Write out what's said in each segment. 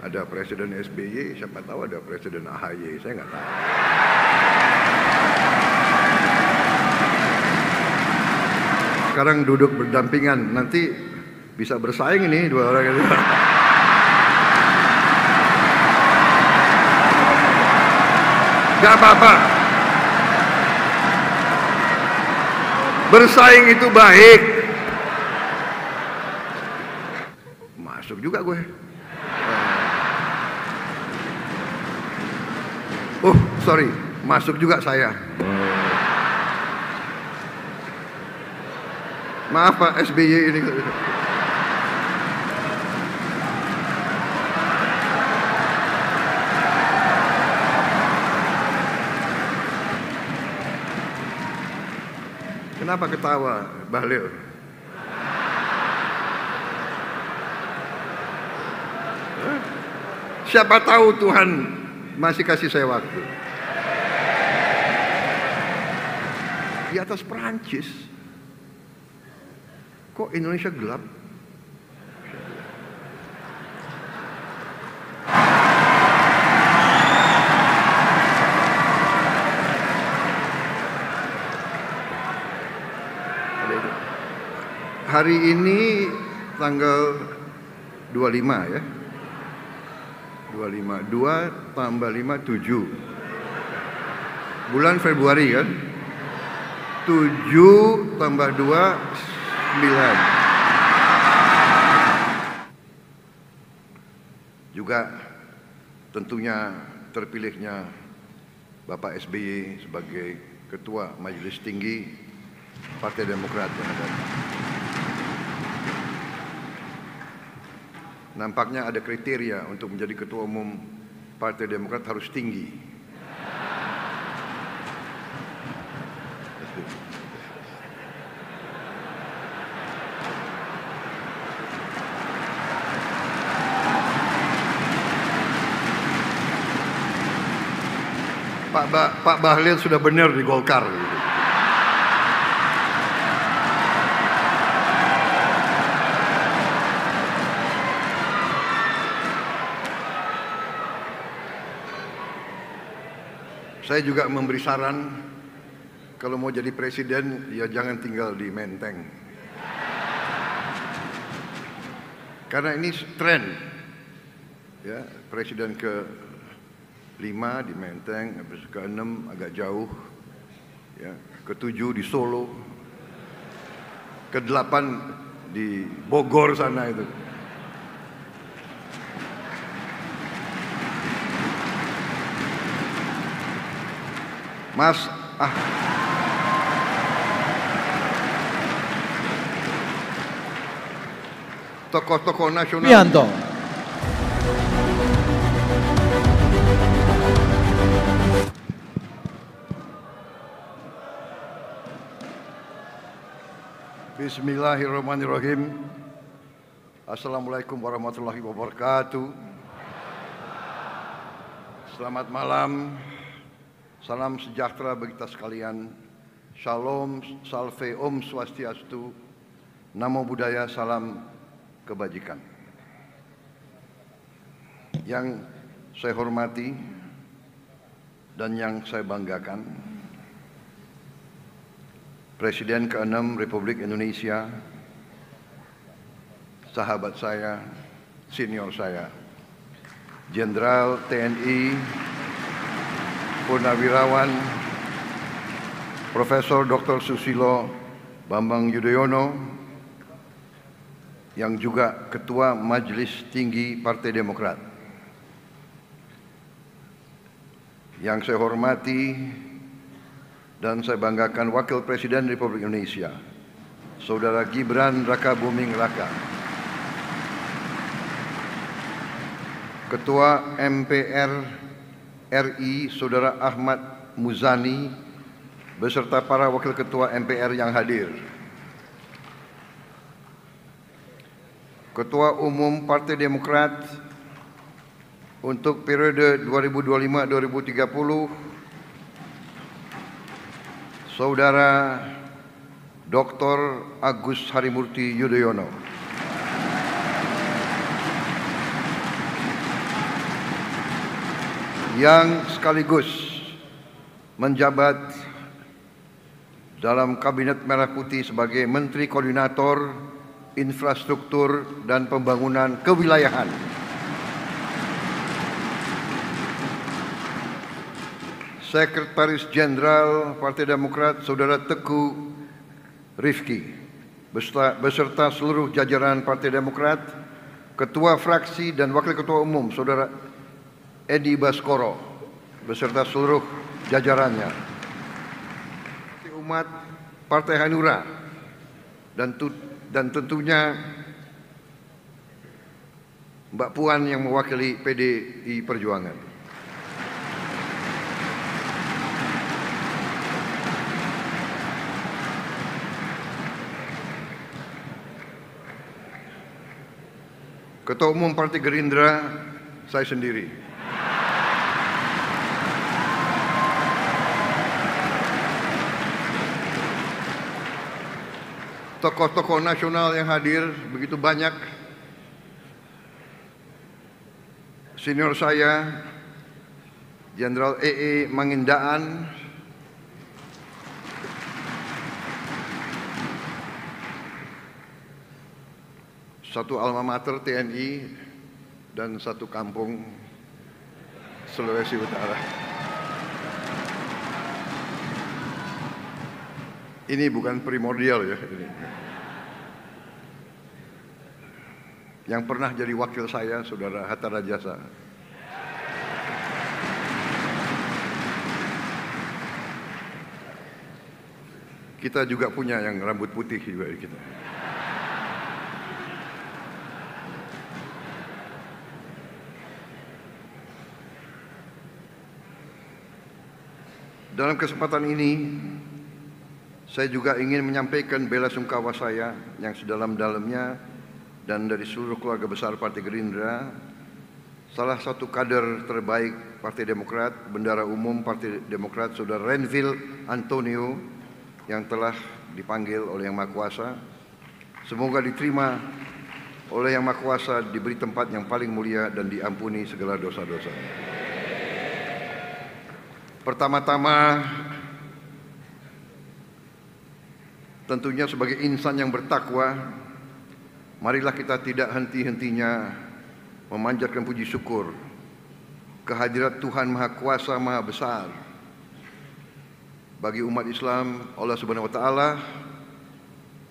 Ada Presiden SBY, siapa tahu ada Presiden AHY, saya nggak tahu. Sekarang duduk berdampingan, nanti bisa bersaing ini dua orang itu. Gak apa-apa. Bersaing itu baik. Masuk juga gue. Oh, sorry, masuk juga saya. Maaf Pak SBY ini. Kenapa ketawa, Bahlil? Siapa tahu Tuhan masih kasih saya waktu. Di atas Perancis, kok Indonesia gelap? Hari ini tanggal 25 ya. 25, 2 tambah 5, 7. Bulan Februari kan? 7 tambah 2, 9. Juga tentunya terpilihnya Bapak SBY sebagai Ketua Majelis Tinggi Partai Demokrat yang ada. Nampaknya ada kriteria untuk menjadi Ketua Umum Partai Demokrat harus tinggi. Pak Bahlil sudah benar di Golkar. Saya juga memberi saran, kalau mau jadi presiden, ya jangan tinggal di Menteng. Karena ini tren, ya, presiden ke-5 di Menteng, habis ke-6 agak jauh, ya, ke-7 di Solo, ke-8 di Bogor sana itu. Mas, tokoh-tokoh nasional. Wianto. Bismillahirrahmanirrahim. Assalamualaikum warahmatullahi wabarakatuh. Selamat malam. Salam sejahtera bagi kita sekalian. Shalom, salve, om swastiastu. Namo Buddhaya, salam kebajikan. Yang saya hormati dan yang saya banggakan, Presiden ke-6 Republik Indonesia, sahabat saya, senior saya, Jenderal TNI Purnawirawan Profesor Dr. Susilo Bambang Yudhoyono, yang juga Ketua Majelis Tinggi Partai Demokrat. Yang saya hormati dan saya banggakan Wakil Presiden Republik Indonesia, Saudara Gibran Rakabuming Raka. Ketua MPR RI Saudara Ahmad Muzani beserta para wakil ketua MPR yang hadir. Ketua Umum Partai Demokrat untuk periode 2025-2030 Saudara Dr. Agus Harimurti Yudhoyono. yang sekaligus menjabat dalam Kabinet Merah Putih sebagai Menteri Koordinator Infrastruktur dan Pembangunan Kewilayahan. Sekretaris Jenderal Partai Demokrat Saudara Teguh Rifki beserta seluruh jajaran Partai Demokrat, Ketua Fraksi dan Wakil Ketua Umum Saudara Edi Baskoro beserta seluruh jajarannya, umat Partai Hanura, dan tentunya Mbak Puan yang mewakili PDI Perjuangan. Ketua Umum Partai Gerindra, saya sendiri. Tokoh-tokoh nasional yang hadir begitu banyak. Senior saya, Jenderal E.E. Mangindaan, satu alma mater TNI dan satu kampung Sulawesi Utara. Ini bukan primordial ya. Yang pernah jadi wakil saya, Saudara Hatta Rajasa. Kita juga punya yang rambut putih juga kita. Dalam kesempatan ini, saya juga ingin menyampaikan bela sungkawa saya yang sedalam-dalamnya dan dari seluruh keluarga besar Partai Gerindra, salah satu kader terbaik Partai Demokrat, Bendara Umum Partai Demokrat, Saudara Renville Antonio, yang telah dipanggil oleh Yang Maha Kuasa. Semoga diterima oleh Yang Maha Kuasa, diberi tempat yang paling mulia dan diampuni segala dosa-dosa. Pertama-tama, tentunya sebagai insan yang bertakwa, marilah kita tidak henti-hentinya memanjatkan puji syukur kehadirat Tuhan Maha Kuasa Maha Besar. Bagi umat Islam, Allah Subhanahu wa Ta'ala,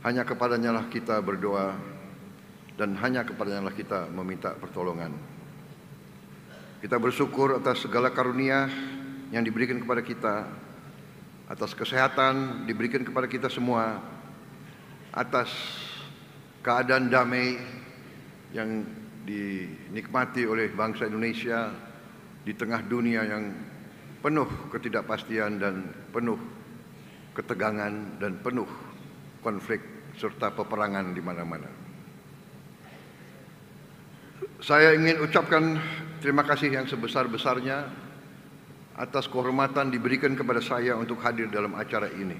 hanya kepadanya lah kita berdoa dan hanya kepadanya lah kita meminta pertolongan. Kita bersyukur atas segala karunia yang diberikan kepada kita, atas kesehatan diberikan kepada kita semua, atas keadaan damai yang dinikmati oleh bangsa Indonesia di tengah dunia yang penuh ketidakpastian dan penuh ketegangan dan penuh konflik serta peperangan di mana-mana. Saya ingin ucapkan terima kasih yang sebesar-besarnya atas kehormatan diberikan kepada saya untuk hadir dalam acara ini.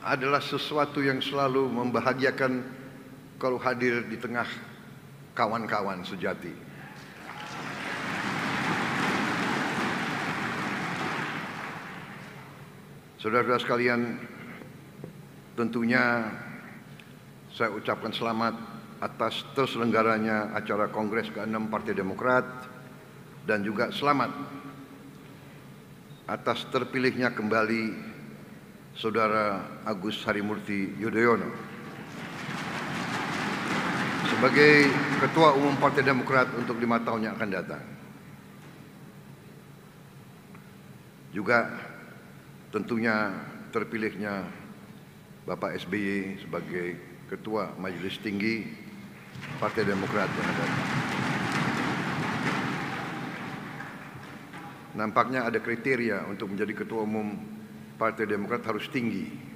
Adalah sesuatu yang selalu membahagiakan kalau hadir di tengah kawan-kawan sejati. Saudara-saudara sekalian, tentunya saya ucapkan selamat atas terselenggaranya acara Kongres ke-6 Partai Demokrat dan juga selamat atas terpilihnya kembali Saudara Agus Harimurti Yudhoyono sebagai Ketua Umum Partai Demokrat untuk 5 tahun yang akan datang. Juga tentunya terpilihnya Bapak SBY sebagai Ketua Majelis Tinggi Partai Demokrat yang ada. Nampaknya ada kriteria untuk menjadi Ketua Umum Partai Demokrat harus tinggi.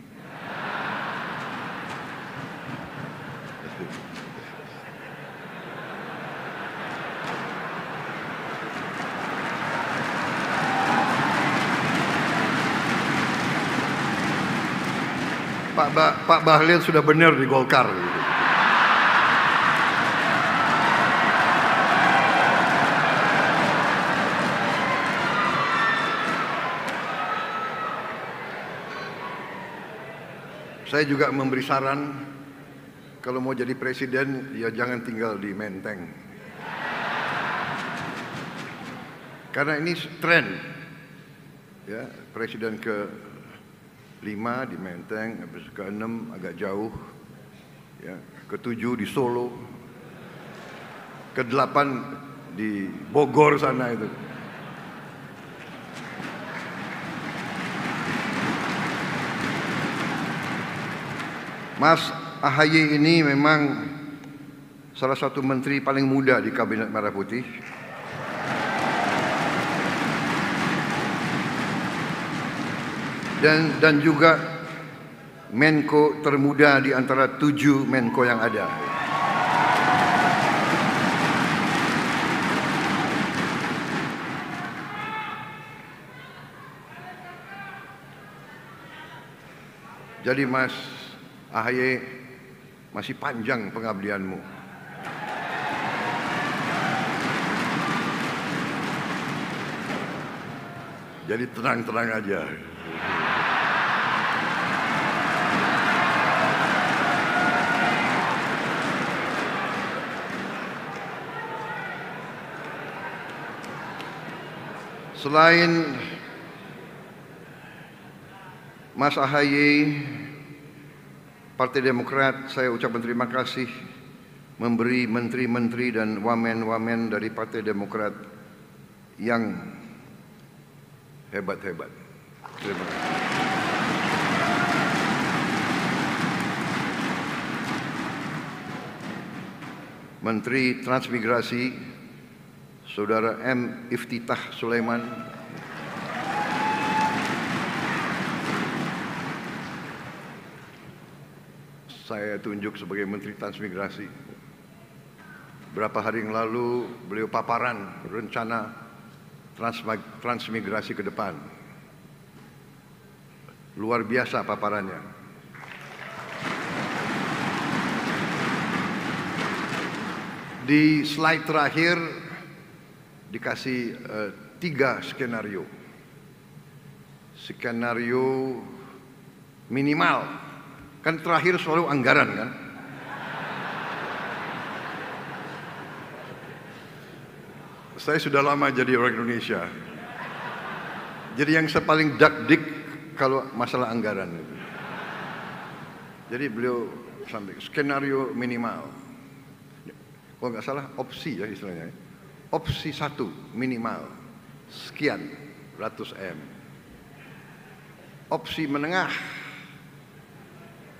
Pak Bahlil sudah benar di Golkar. Saya juga memberi saran, kalau mau jadi presiden, ya jangan tinggal di Menteng. Karena ini tren, ya, presiden ke-5 di Menteng, habis ke-6 agak jauh, ya, ke-7 di Solo, ke-8 di Bogor sana itu. Mas AHY ini memang salah satu menteri paling muda di Kabinet Merah Putih. Dan juga Menko termuda di antara 7 Menko yang ada. Jadi Mas AHY, masih panjang pengabdianmu. Jadi tenang-tenang aja. Selain Mas AHY, Partai Demokrat, saya ucapkan terima kasih memberi menteri-menteri dan wamen-wamen dari Partai Demokrat yang hebat-hebat. Terima kasih. Menteri Transmigrasi, Saudara M. Iftitah Sulaiman. Saya tunjuk sebagai Menteri Transmigrasi. Berapa hari yang lalu beliau paparan rencana transmigrasi ke depan. Luar biasa paparannya. Di slide terakhir dikasih 3 skenario. Skenario minimal, kan terakhir selalu anggaran kan. Saya sudah lama jadi orang Indonesia. Jadi yang saya paling dakdik kalau masalah anggaran itu. Jadi beliau sampai skenario minimal. Kalau nggak salah opsi ya istilahnya. Opsi 1 minimal sekian ratus M. Opsi menengah,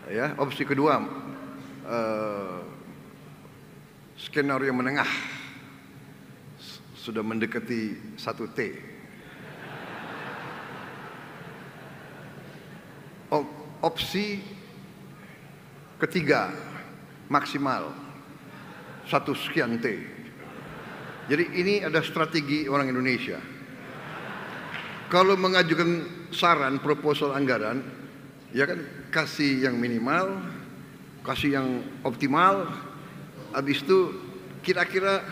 ya, opsi kedua skenario menengah sudah mendekati 1 T. Opsi ketiga maksimal 1 sekian T. Jadi ini ada strategi orang Indonesia. Kalau mengajukan saran proposal anggaran, ya kan kasih yang minimal, kasih yang optimal, habis itu kira-kira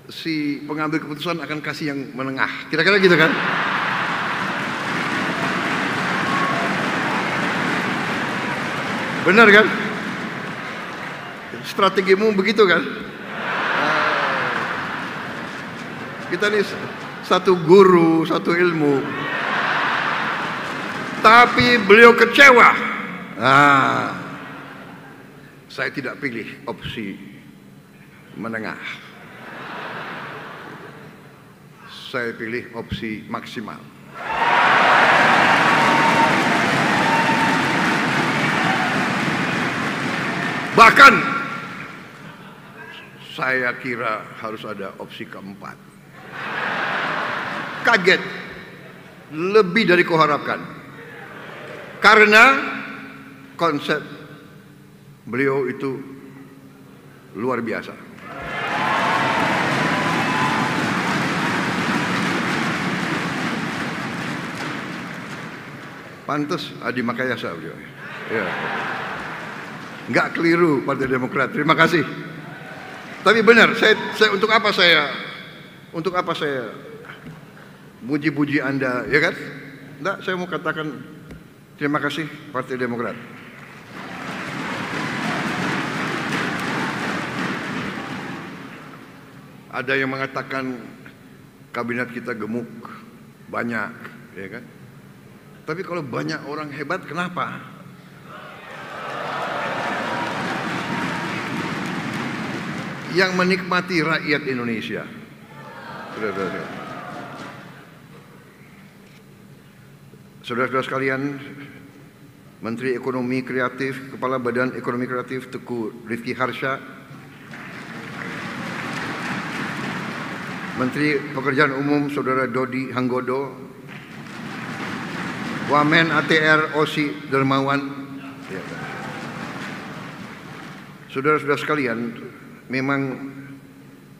si pengambil keputusan akan kasih yang menengah. Kira-kira gitu kan? Benar kan? Strategimu begitu kan? Kita ini satu guru, satu ilmu, tapi beliau kecewa. Saya tidak pilih opsi menengah. Saya pilih opsi maksimal. Bahkan saya kira harus ada opsi keempat. Kaget, lebih dari kau harapkan. Karena konsep beliau itu luar biasa. Pantes Adi Makayasa beliau. Ya. Nggak keliru Partai Demokrat. Terima kasih. Tapi benar, saya untuk apa saya muji-puji Anda, ya kan? Enggak, saya mau katakan terima kasih Partai Demokrat. Ada yang mengatakan kabinet kita gemuk, banyak, ya kan? Tapi kalau banyak orang hebat, kenapa? Yang menikmati rakyat Indonesia. Saudara-saudara sekalian, Menteri Ekonomi Kreatif, Kepala Badan Ekonomi Kreatif Teguh Rifki Harsha, Menteri Pekerjaan Umum Saudara Dodi Hanggodo, Wamen ATR Osi Dermawan. Ya. Saudara-saudara sekalian, memang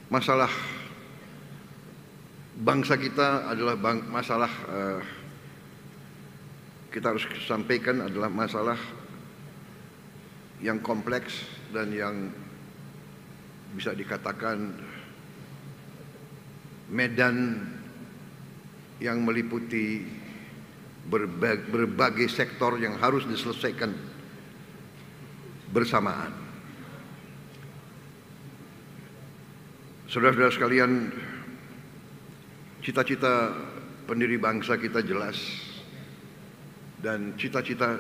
masalah bangsa kita adalah masalah kita harus sampaikan adalah masalah yang kompleks dan yang bisa dikatakan medan yang meliputi berbagai sektor yang harus diselesaikan bersamaan. Saudara-saudara sekalian, cita-cita pendiri bangsa kita jelas, dan cita-cita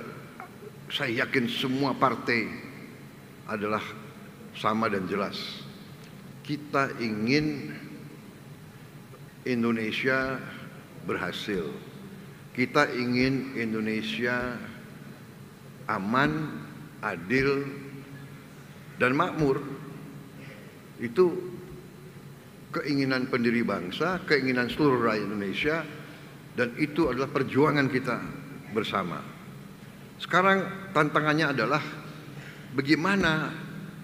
saya yakin semua partai adalah sama dan jelas. Kita ingin Indonesia berhasil. Kita ingin Indonesia aman, adil, dan makmur. Itu keinginan pendiri bangsa, keinginan seluruh rakyat Indonesia, dan itu adalah perjuangan kita bersama. Sekarang tantangannya adalah bagaimana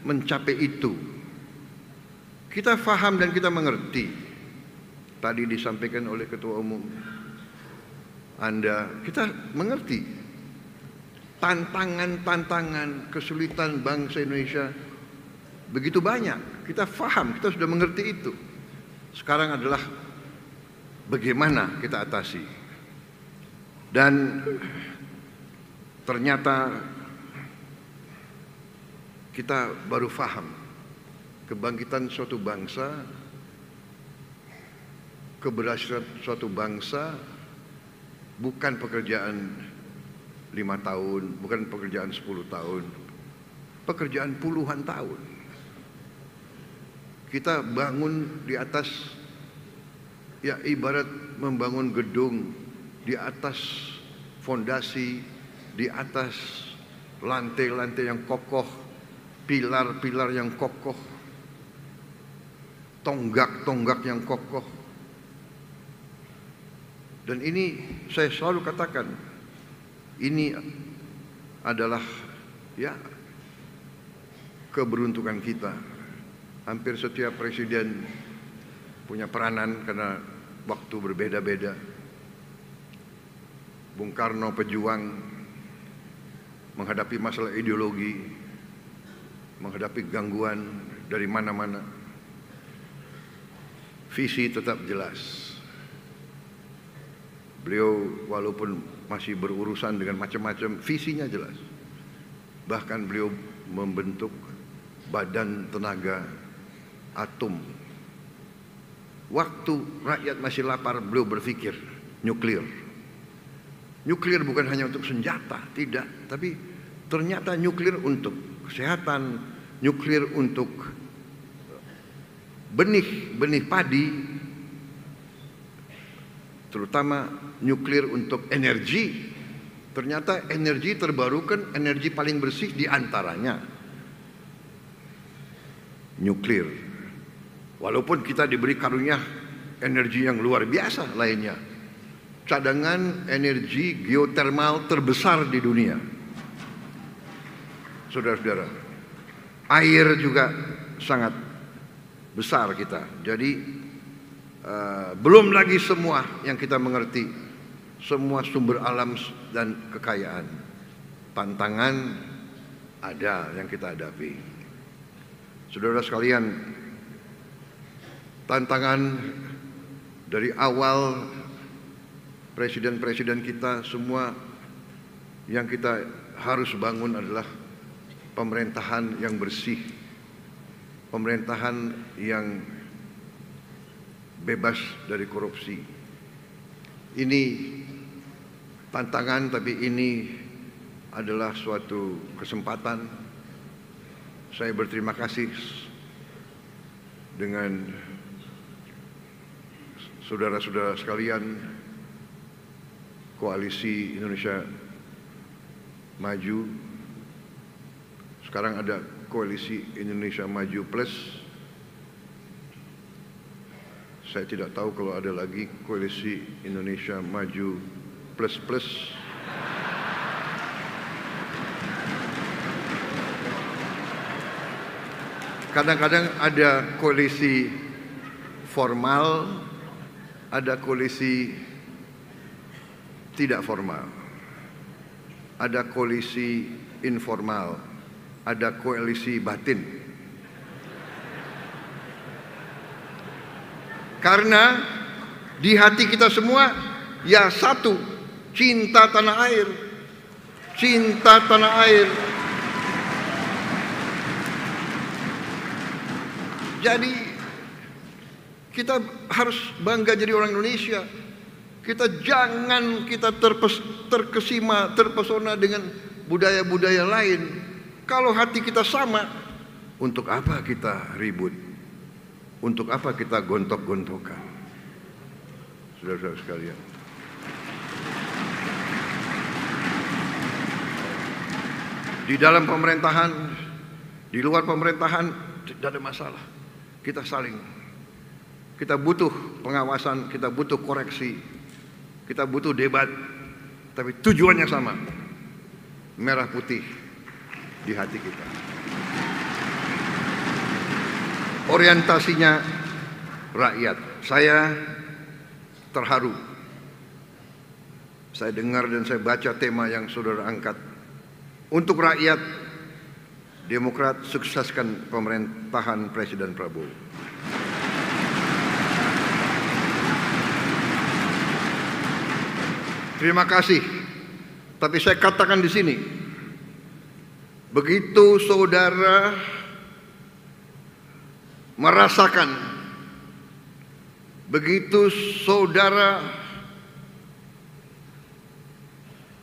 mencapai itu. Kita faham dan kita mengerti. Tadi disampaikan oleh Ketua Umum Anda, kita mengerti tantangan-tantangan kesulitan bangsa Indonesia begitu banyak. Kita faham, kita sudah mengerti itu. Sekarang adalah bagaimana kita atasi. Dan ternyata kita baru faham kebangkitan suatu bangsa, keberhasilan suatu bangsa bukan pekerjaan 5 tahun, bukan pekerjaan 10 tahun, pekerjaan puluhan tahun. Kita bangun di atas, ya ibarat membangun gedung di atas fondasi, di atas lantai-lantai yang kokoh, pilar-pilar yang kokoh, tonggak-tonggak yang kokoh. Dan ini saya selalu katakan, ini adalah ya keberuntungan kita. Hampir setiap presiden punya peranan karena waktu berbeda-beda. Bung Karno pejuang menghadapi masalah ideologi, menghadapi gangguan dari mana-mana. Visi tetap jelas. Beliau walaupun masih berurusan dengan macam-macam, visinya jelas. Bahkan beliau membentuk Badan Tenaga Atom. Waktu rakyat masih lapar, beliau berpikir nuklir. Nuklir bukan hanya untuk senjata, tidak. Tapi ternyata nuklir untuk kesehatan, nuklir untuk benih padi, terutama nuklir untuk energi. Ternyata energi terbarukan, energi paling bersih diantaranya nuklir. Walaupun kita diberi karunia energi yang luar biasa lainnya, cadangan energi geotermal terbesar di dunia. Saudara-saudara, air juga sangat besar kita. Jadi belum lagi semua yang kita mengerti, semua sumber alam dan kekayaan. Tantangan ada yang kita hadapi. Saudara sekalian, tantangan dari awal presiden-presiden kita semua yang kita harus bangun adalah pemerintahan yang bersih, pemerintahan yang bebas dari korupsi. Ini tantangan, tapi ini adalah suatu kesempatan. Saya berterima kasih dengan saudara-saudara sekalian, Koalisi Indonesia Maju. Sekarang ada Koalisi Indonesia Maju Plus. Saya tidak tahu kalau ada lagi Koalisi Indonesia Maju Plus Plus. Kadang-kadang ada koalisi formal, ada koalisi tidak formal, ada koalisi informal, ada koalisi batin. Karena di hati kita semua ya satu, cinta tanah air, cinta tanah air. Jadi kita harus bangga jadi orang Indonesia. Kita jangan terkesima, terpesona dengan budaya-budaya lain. Kalau hati kita sama, untuk apa kita ribut? Untuk apa kita gontok-gontokan? Saudara-saudara sekalian. Di dalam pemerintahan, di luar pemerintahan tidak ada masalah. Kita butuh pengawasan, kita butuh koreksi, kita butuh debat, tapi tujuannya sama, merah putih di hati kita. Orientasinya rakyat. Saya terharu. Saya dengar dan saya baca tema yang saudara angkat. Untuk rakyat, Demokrat sukseskan pemerintahan Presiden Prabowo. Terima kasih. Tapi saya katakan di sini, begitu saudara merasakan, begitu saudara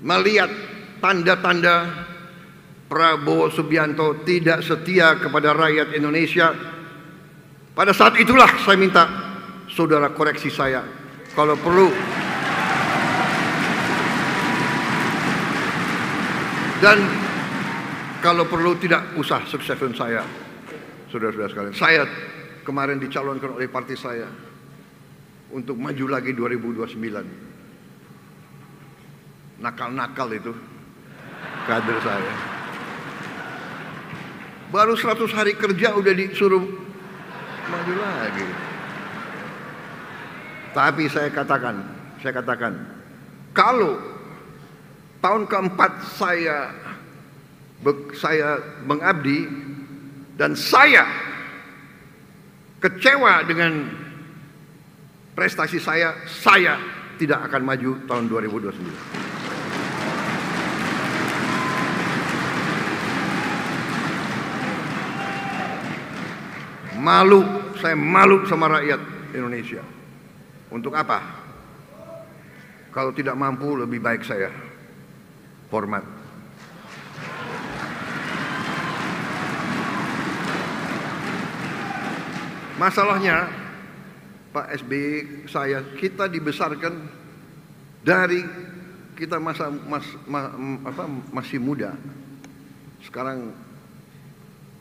melihat tanda-tanda Prabowo Subianto tidak setia kepada rakyat Indonesia, pada saat itulah saya minta saudara koreksi saya. Kalau perlu, dan kalau perlu tidak usah sukseskan saya. Saudara-saudara sekalian, saya kemarin dicalonkan oleh partai saya untuk maju lagi 2029. Nakal-nakal itu kader saya. Baru 100 hari kerja udah disuruh maju lagi. Tapi saya katakan, kalau tahun keempat saya mengabdi dan saya kecewa dengan prestasi saya tidak akan maju tahun 2029. Saya malu sama rakyat Indonesia. Untuk apa? Kalau tidak mampu, lebih baik saya format. Masalahnya, Pak SBY, kita dibesarkan dari kita masih muda. Sekarang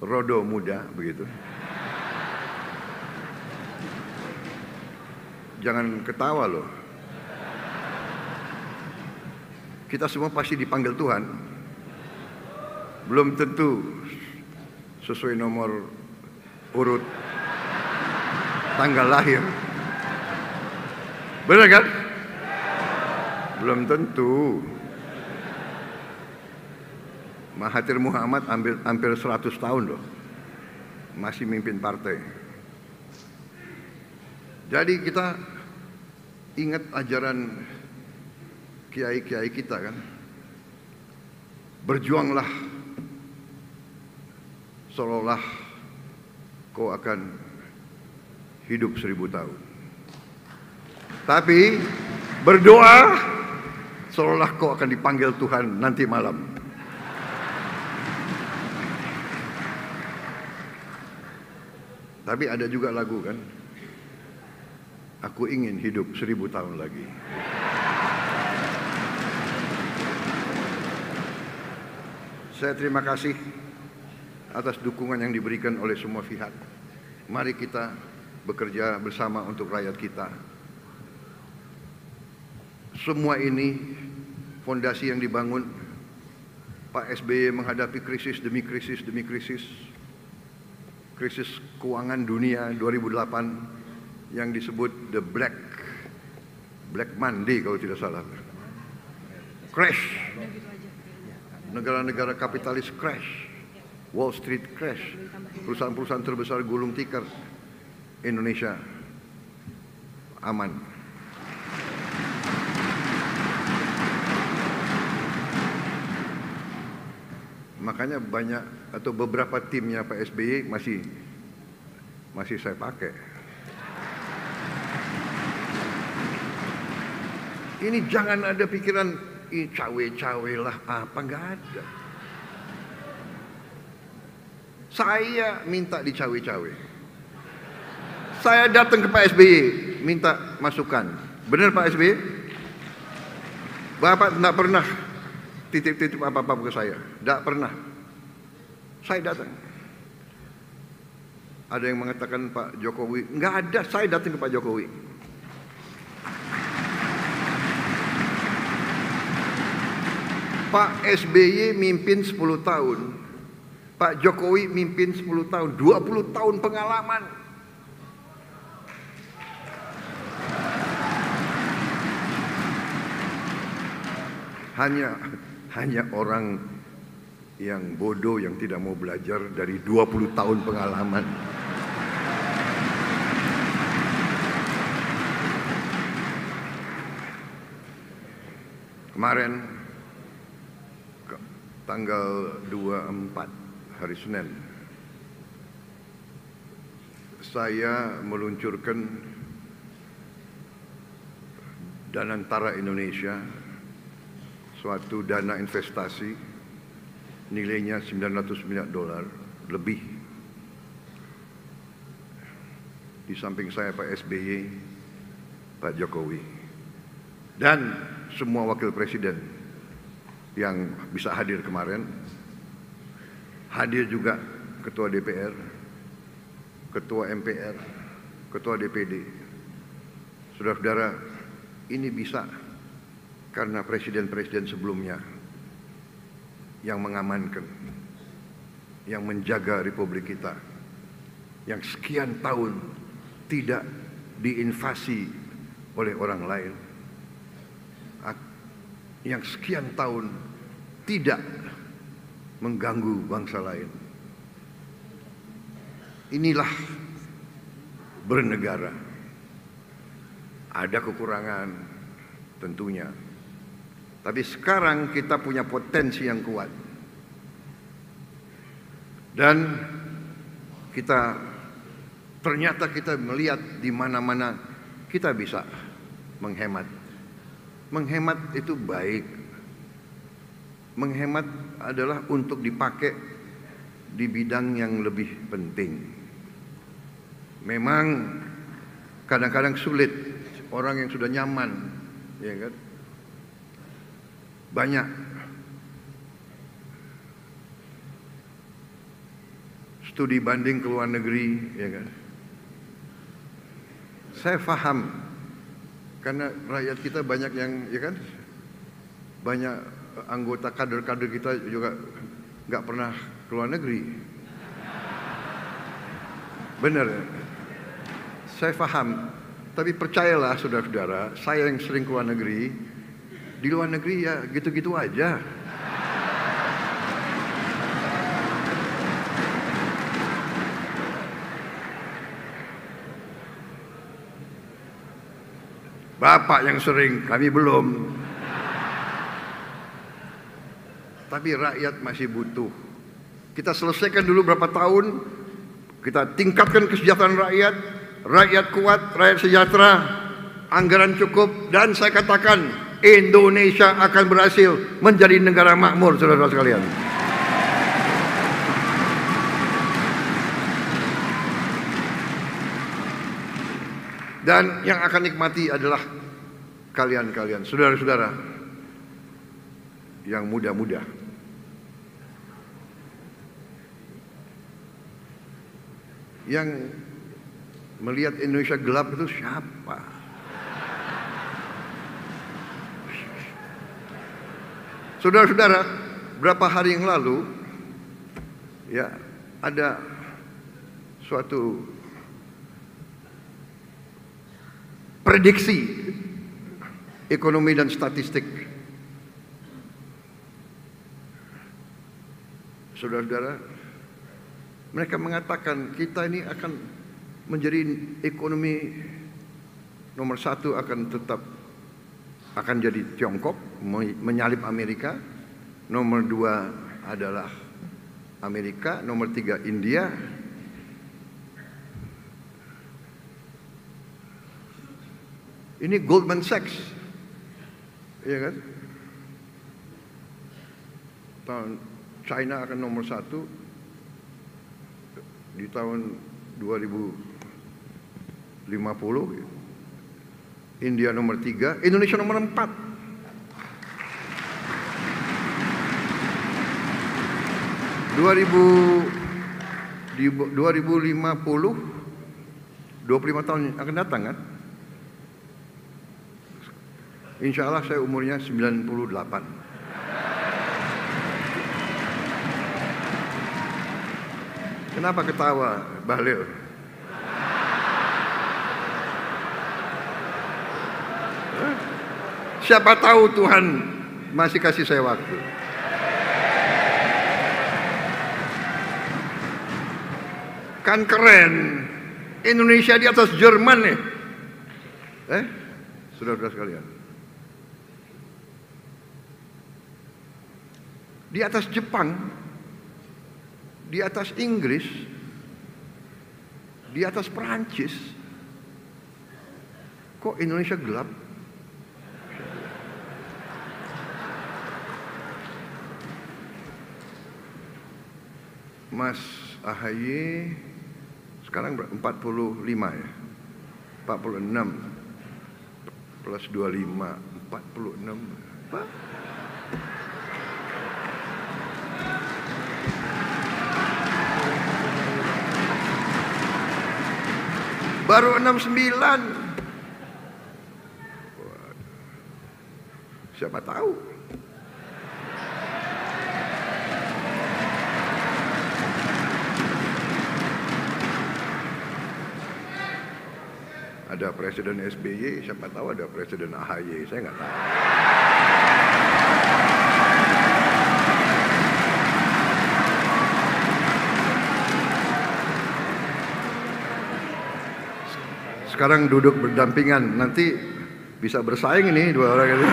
rodo muda begitu. Jangan ketawa loh. Kita semua pasti dipanggil Tuhan. Belum tentu sesuai nomor urut tanggal lahir. Benar kan? Belum tentu. Mahathir Muhammad hampir 100 tahun loh. Masih mimpin partai. Jadi kita ingat ajaran kiai-kiai kita kan. Berjuanglah seolah kau akan hidup 1000 tahun. Tapi berdoa seolah kau akan dipanggil Tuhan nanti malam. Tapi ada juga lagu kan, aku ingin hidup 1000 tahun lagi. Saya terima kasih atas dukungan yang diberikan oleh semua pihak. Mari kita bekerja bersama untuk rakyat kita. Semua ini fondasi yang dibangun. Pak SBY menghadapi krisis demi krisis demi krisis. Krisis keuangan dunia 2008 yang disebut the Black Monday kalau tidak salah. Crash. Negara-negara kapitalis crash. Wall Street crash. Perusahaan-perusahaan terbesar gulung tikar. Indonesia aman. Makanya banyak atau beberapa timnya Pak SBY masih saya pakai. Ini jangan ada pikiran cawe-cawe lah apa, nggak ada. Saya minta dicawe-cawe. Saya datang ke Pak SBY minta masukan. Benar Pak SBY? Bapak tidak pernah titip-titip apa-apa ke saya. Tidak pernah. Saya datang. Ada yang mengatakan Pak Jokowi. Nggak ada, saya datang ke Pak Jokowi. Pak SBY mimpin 10 tahun. Pak Jokowi mimpin 10 tahun. 20 tahun pengalaman. Hanya orang yang bodoh yang tidak mau belajar dari 20 tahun pengalaman. Kemarin tanggal 24 hari Senin saya meluncurkan Danantara Indonesia, suatu dana investasi nilainya $900 miliar lebih. Di samping saya Pak SBY, Pak Jokowi, dan semua wakil presiden yang bisa hadir kemarin. Hadir juga Ketua DPR, Ketua MPR, Ketua DPD. Saudara-saudara, ini bisa karena presiden-presiden sebelumnya yang mengamankan, yang menjaga Republik kita, yang sekian tahun tidak diinvasi oleh orang lain, yang sekian tahun tidak mengganggu bangsa lain. Inilah bernegara. Ada kekurangan tentunya. Tapi sekarang kita punya potensi yang kuat. Dan ternyata kita melihat di mana-mana kita bisa menghemat. Menghemat itu baik. Menghemat adalah untuk dipakai di bidang yang lebih penting. Memang kadang-kadang sulit orang yang sudah nyaman, ya kan? Banyak studi banding ke luar negeri, ya kan? Saya paham karena rakyat kita banyak yang, ya kan? Banyak anggota kader-kader kita juga nggak pernah ke luar negeri. Benar, saya paham. Tapi percayalah saudara-saudara, saya yang sering ke luar negeri, di luar negeri ya gitu-gitu aja. Bapak yang sering, kami belum. Tapi rakyat masih butuh. Kita selesaikan dulu berapa tahun, kita tingkatkan kesejahteraan rakyat, rakyat kuat, rakyat sejahtera, anggaran cukup, dan saya katakan Indonesia akan berhasil menjadi negara makmur, saudara-saudara sekalian. Dan yang akan nikmati adalah kalian-kalian, saudara-saudara yang muda-muda. Yang melihat Indonesia gelap itu siapa? Saudara-saudara, berapa hari yang lalu ya ada suatu prediksi ekonomi dan statistik. Saudara-saudara, mereka mengatakan kita ini akan menjadi ekonomi nomor satu, akan tetap akan jadi Tiongkok, menyalip Amerika. Nomor dua adalah Amerika, nomor tiga India. Ini Goldman Sachs, iya kan? China akan nomor satu di tahun 2050, India nomor 3, Indonesia nomor 4. Di 2050, 25 tahun akan datang kan? Insya Allah saya umurnya 98. Kenapa ketawa, Bahlil? Siapa tahu Tuhan masih kasih saya waktu. Kan keren, Indonesia di atas Jerman nih. Saudara-saudara sekalian, di atas Jepang, di atas Inggris, di atas Perancis. Kok Indonesia gelap? Mas AHY sekarang 45 ya, 46 plus 25, 46 apa? Baru 69. Siapa tahu? Ada Presiden SBY, siapa tahu ada Presiden AHY, saya nggak tahu. Sekarang duduk berdampingan, nanti bisa bersaing ini dua orang itu.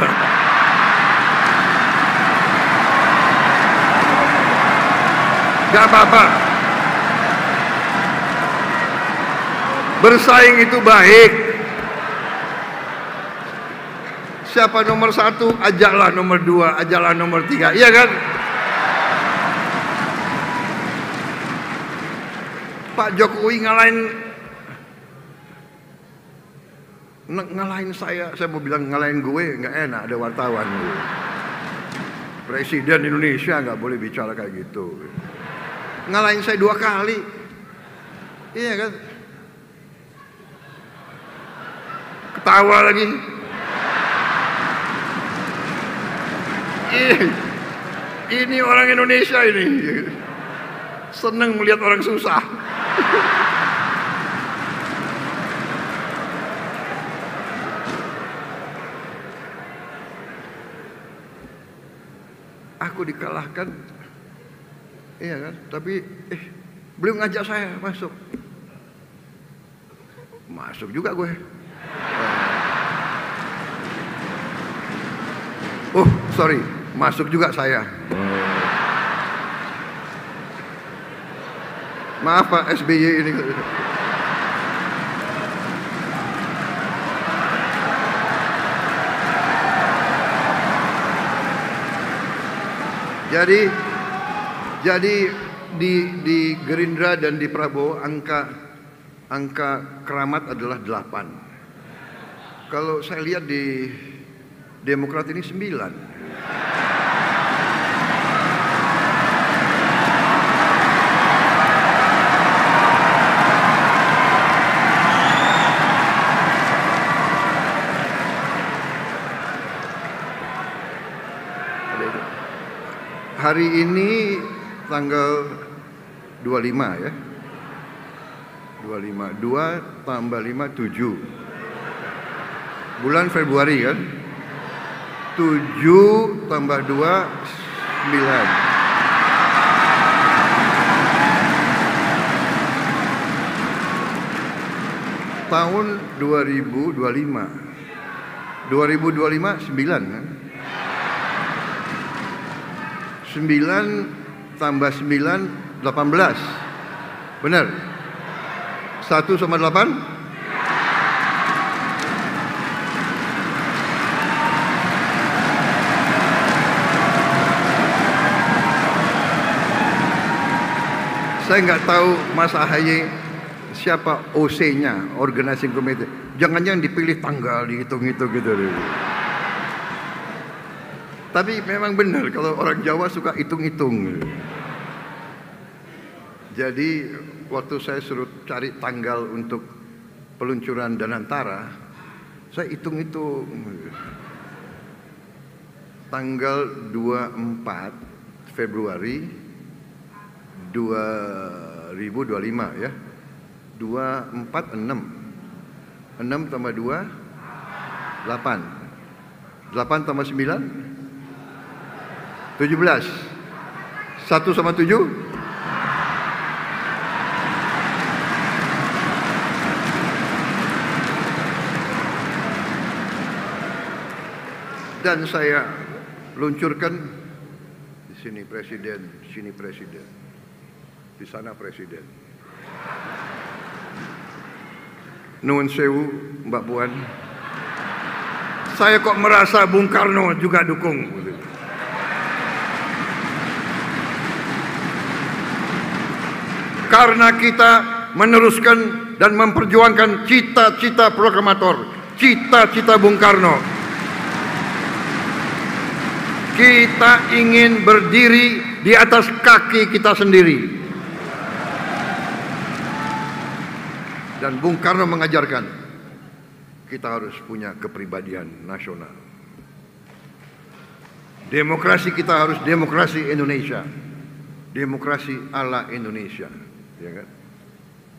Gak apa-apa. Bersaing itu baik. Siapa nomor satu, ajaklah nomor dua, ajaklah nomor tiga, iya kan? Pak Jokowi ngalahin saya mau bilang ngalahin gue, nggak enak, ada wartawan. Presiden Indonesia nggak boleh bicara kayak gitu. Ngalahin saya 2 kali, iya kan? Ketawa lagi. Ini orang Indonesia ini seneng melihat orang susah. Aku dikalahkan, iya kan? Tapi beliau ngajak saya masuk juga gue. Oh sorry, masuk juga saya. Maaf Pak SBY ini. Jadi di Gerindra dan di Prabowo angka keramat adalah 8. Kalau saya lihat di Demokrat ini 9. Hari ini tanggal 25 ya. 25. 2 tambah 5 7. Bulan Februari kan. 7 tambah 2 9. Tahun 2025. 2025 9 kan. 9 tambah 9 18. Benar? 1 sama 8? Saya nggak tahu Mas AHY siapa OC-nya, Organizing Committee. Jangan-jangan dipilih tanggal, dihitung-hitung gitu. Tapi memang benar kalau orang Jawa suka hitung-hitung. Jadi waktu saya suruh cari tanggal untuk peluncuran Danantara, saya hitung-hitung. Tanggal 24 Februari 2025 ya. 24 6. 6 tambah 2 8. 8 tambah 9 17. 1 sama 7? Dan saya luncurkan di sini presiden, sini presiden, di sana presiden. Nuwun sewu, Mbak Puan. Saya kok merasa Bung Karno juga dukung. Karena kita meneruskan dan memperjuangkan cita-cita proklamator, cita-cita Bung Karno. Kita ingin berdiri di atas kaki kita sendiri. Dan Bung Karno mengajarkan kita harus punya kepribadian nasional. Demokrasi kita harus demokrasi Indonesia. Demokrasi ala Indonesia. Ya kan?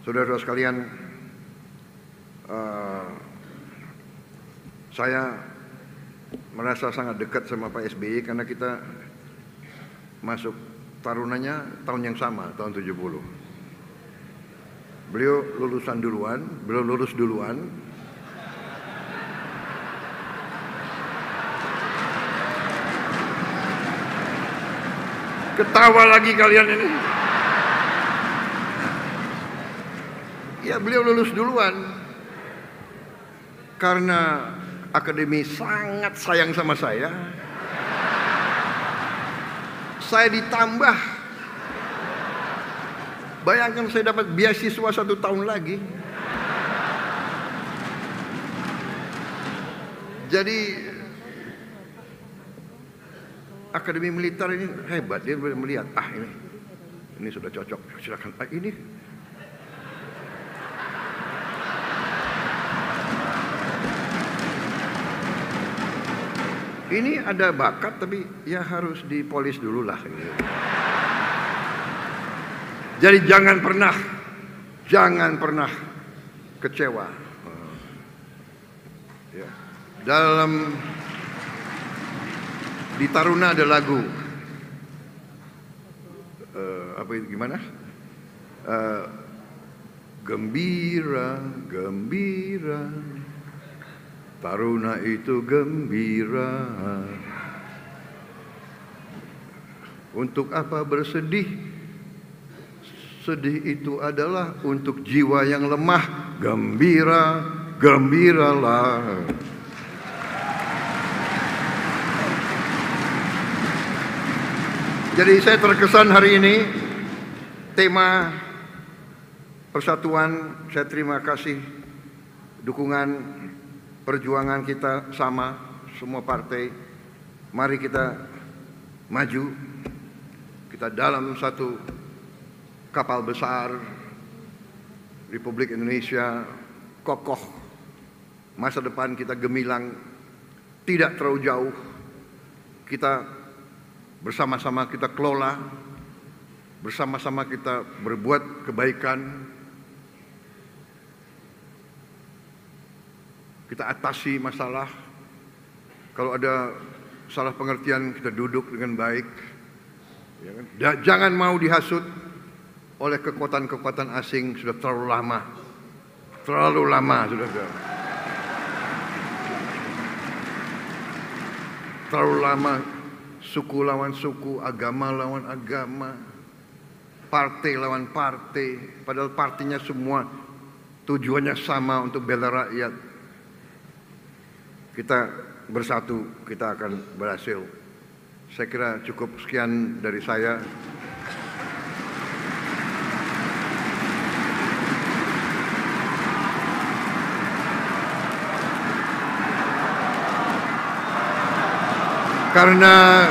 Saudara-saudara sekalian, saya merasa sangat dekat sama Pak SBY karena kita masuk tarunanya tahun yang sama, tahun 70. Beliau lulusan duluan, beliau lulus duluan. Ketawa lagi kalian ini. Ya, beliau lulus duluan karena akademi sangat sayang sama saya. Saya ditambah. Bayangkan saya dapat beasiswa 1 tahun lagi. Jadi akademi militer ini hebat, dia melihat ini sudah cocok, silakan ini. Ini ada bakat tapi ya harus dipolis dulu lah. Jadi jangan pernah kecewa. Ya. Di Taruna ada lagu gimana? Gembira, gembira, Taruna itu gembira. Untuk apa bersedih? Sedih itu adalah untuk jiwa yang lemah. Gembira, gembiralah. Jadi saya terkesan hari ini tema persatuan. Saya terima kasih dukungan perjuangan kita sama semua partai. Mari kita maju, kita dalam satu kapal besar Republik Indonesia kokoh, masa depan kita gemilang, tidak terlalu jauh. Kita bersama-sama kita kelola, bersama-sama kita berbuat kebaikan, kita atasi masalah. Kalau ada salah pengertian, kita duduk dengan baik, ya kan? Jangan mau dihasut oleh kekuatan-kekuatan asing. Sudah terlalu lama sudah. Terlalu lama, suku lawan suku, agama lawan agama, partai lawan partai, padahal partainya semua tujuannya sama, untuk bela rakyat. Kita bersatu, kita akan berhasil. Saya kira cukup sekian dari saya. Karena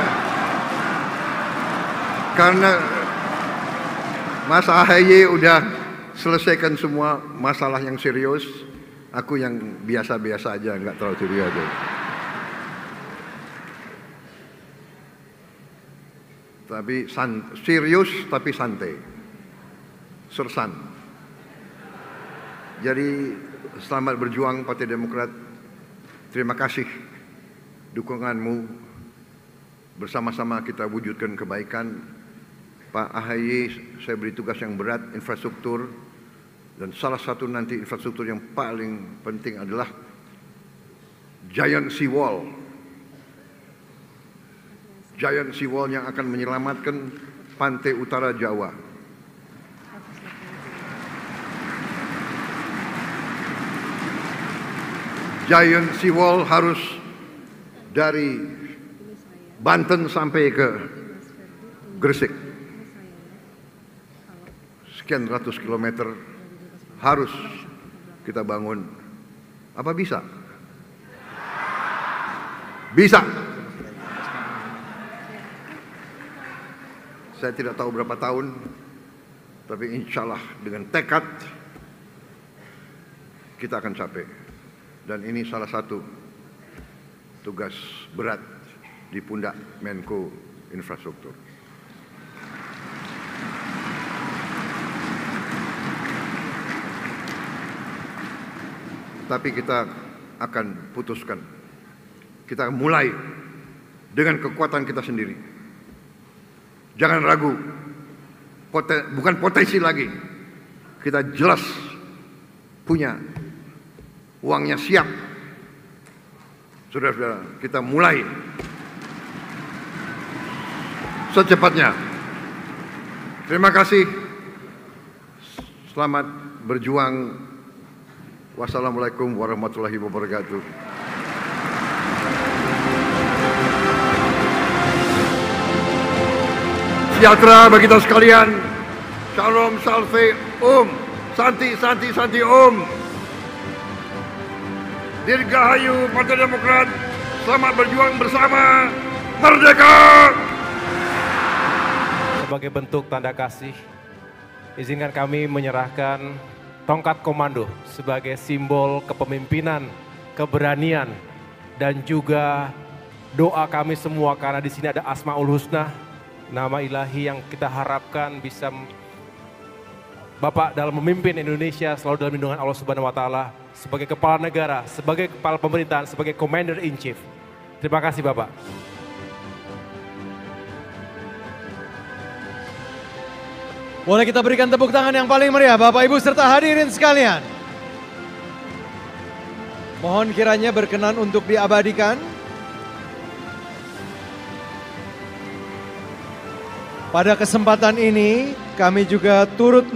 Mas AHY udah selesaikan semua masalah yang serius, aku yang biasa-biasa aja, nggak terlalu serius aja. Tapi serius tapi santai, sersan. Jadi selamat berjuang Partai Demokrat. Terima kasih dukunganmu. Bersama-sama kita wujudkan kebaikan. Pak AHY, saya beri tugas yang berat, infrastruktur. Dan salah satu nanti infrastruktur yang paling penting adalah Giant Sea Wall. Giant Sea Wall yang akan menyelamatkan pantai utara Jawa. Giant Sea Wall harus dari Banten sampai ke Gresik. Sekian ratus kilometer harus kita bangun. Apa bisa? Bisa. Saya tidak tahu berapa tahun, tapi insya Allah dengan tekad kita akan capai. Dan ini salah satu tugas berat di pundak Menko Infrastruktur. Tapi kita akan putuskan. Kita mulai dengan kekuatan kita sendiri. Jangan ragu. Bukan potensi lagi. Kita jelas punya uangnya, siap. Saudara-saudara, kita mulai secepatnya. Terima kasih. Selamat berjuang. Wassalamualaikum warahmatullahi wabarakatuh. Sejahtera bagi kita sekalian. Shalom, salve, santi, santi, santi, Dirgahayu Partai Demokrat. Selamat berjuang bersama. Merdeka! Sebagai bentuk tanda kasih, izinkan kami menyerahkan tongkat komando sebagai simbol kepemimpinan, keberanian, dan juga doa kami semua, karena di sini ada Asmaul Husna, nama ilahi yang kita harapkan bisa Bapak dalam memimpin Indonesia selalu dalam lindungan Allah Subhanahu wa Ta'ala, sebagai kepala negara, sebagai kepala pemerintahan, sebagai Commander in Chief. Terima kasih Bapak. Boleh kita berikan tepuk tangan yang paling meriah Bapak Ibu serta hadirin sekalian. Mohon kiranya berkenan untuk diabadikan. Pada kesempatan ini kami juga turut